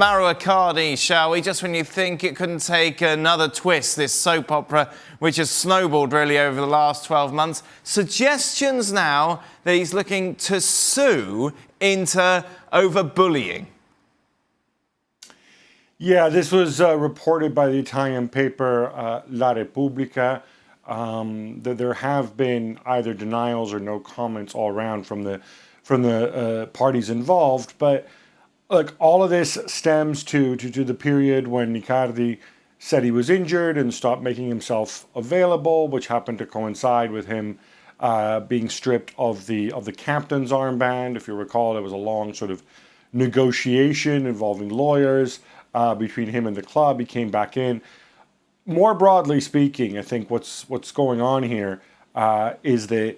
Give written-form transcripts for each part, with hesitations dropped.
Mauro Icardi, shall we? Just when you think it couldn't take another twist, this soap opera, which has snowballed really over the last 12 months. Suggestions now that he's looking to sue Inter over bullying. Yeah, this was reported by the Italian paper La Repubblica. That there have been either denials or no comments all around from the parties involved, but look, all of this stems to the period when Icardi said he was injured and stopped making himself available, which happened to coincide with him being stripped of the captain's armband. If you recall, there was a long sort of negotiation involving lawyers between him and the club. He came back in. More broadly speaking, I think what's going on here is that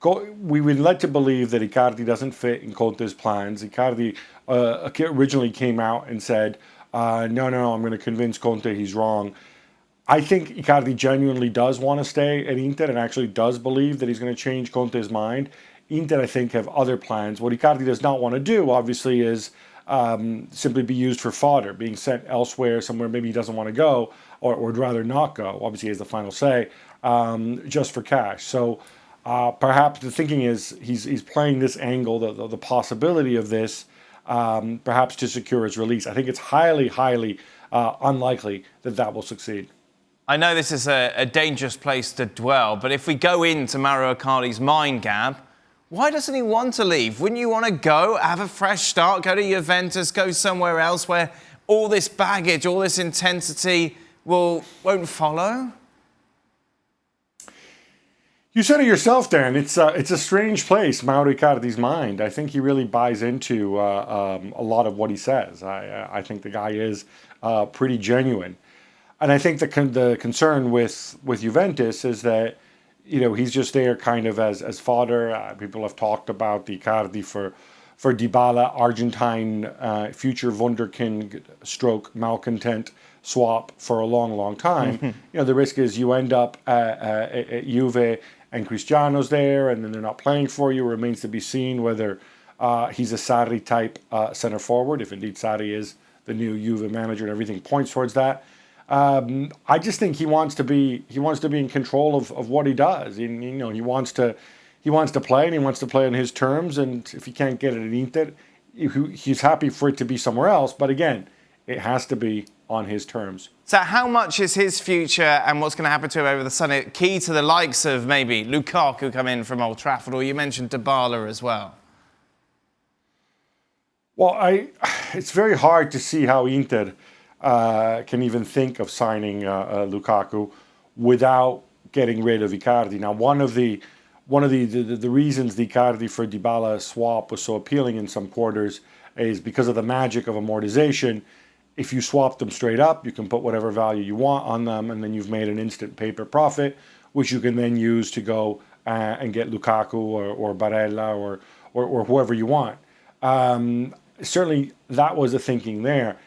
we were led to believe that Icardi doesn't fit in Conte's plans. Icardi originally came out and said, no, I'm going to convince Conte he's wrong. I think Icardi genuinely does want to stay at Inter and actually does believe that he's going to change Conte's mind. Inter, I think, have other plans. What Icardi does not want to do, obviously, is simply be used for fodder, being sent elsewhere, somewhere maybe he doesn't want to go, or would rather not go. Obviously, he has the final say, just for cash. So perhaps the thinking is he's playing this angle, the possibility of this, perhaps to secure his release. I think it's highly unlikely that will succeed. I know this is a dangerous place to dwell, but if we go into Mauro Icardi's mind gap, why doesn't he want to leave? Wouldn't you want to go, have a fresh start, go to Juventus, go somewhere else where all this baggage, all this intensity won't follow? You said it yourself, Dan. It's a strange place, Mauro Icardi's mind. I think he really buys into a lot of what he says. I think the guy is pretty genuine. And I think the concern with Juventus is that, he's just there kind of as fodder. People have talked about the Icardi for Dybala, Argentine future wunderkind stroke malcontent swap for a long time. The risk is you end up at Juve and Cristiano's there, and then they're not playing for you. It remains to be seen whether he's a Sarri type center forward, if indeed Sarri is the new Juve manager, and everything points towards that. I just think he wants to be in control of what he does. He wants to play, and he wants to play on his terms. And if he can't get it at Inter, he's happy for it to be somewhere else. But again, it has to be on his terms. So how much is his future and what's going to happen to him over the summer key to the likes of maybe Lukaku come in from Old Trafford, or you mentioned Dybala as well? Well, it's very hard to see how Inter can even think of signing Lukaku without getting rid of Icardi. Now, one of the reasons the Icardi for Dybala swap was so appealing in some quarters is because of the magic of amortization. If you swap them straight up, you can put whatever value you want on them, and then you've made an instant paper profit, which you can then use to go and get Lukaku or Barella or whoever you want. Certainly, that was the thinking there.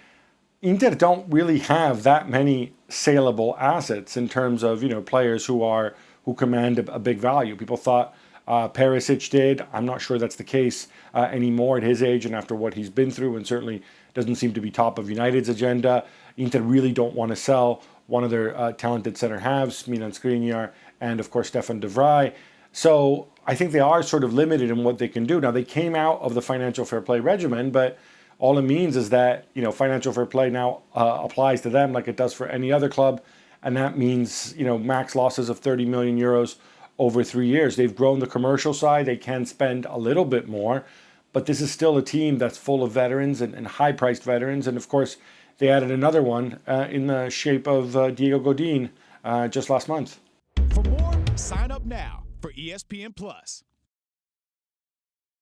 Inter don't really have that many saleable assets in terms of players who command a big value. People thought Perisic did. I'm not sure that's the case anymore at his age and after what he's been through, and certainly doesn't seem to be top of United's agenda. Inter really don't want to sell one of their talented center halves, Milan Skriniar, and of course Stefan de Vrij. So I think they are sort of limited in what they can do. Now, they came out of the financial fair play regimen, but all it means is that financial fair play now applies to them like it does for any other club, and that means max losses of 30 million euros over 3 years. They've grown the commercial side; they can spend a little bit more, but this is still a team that's full of veterans and high-priced veterans, and of course they added another one in the shape of Diego Godin just last month. For more, sign up now for ESPN Plus.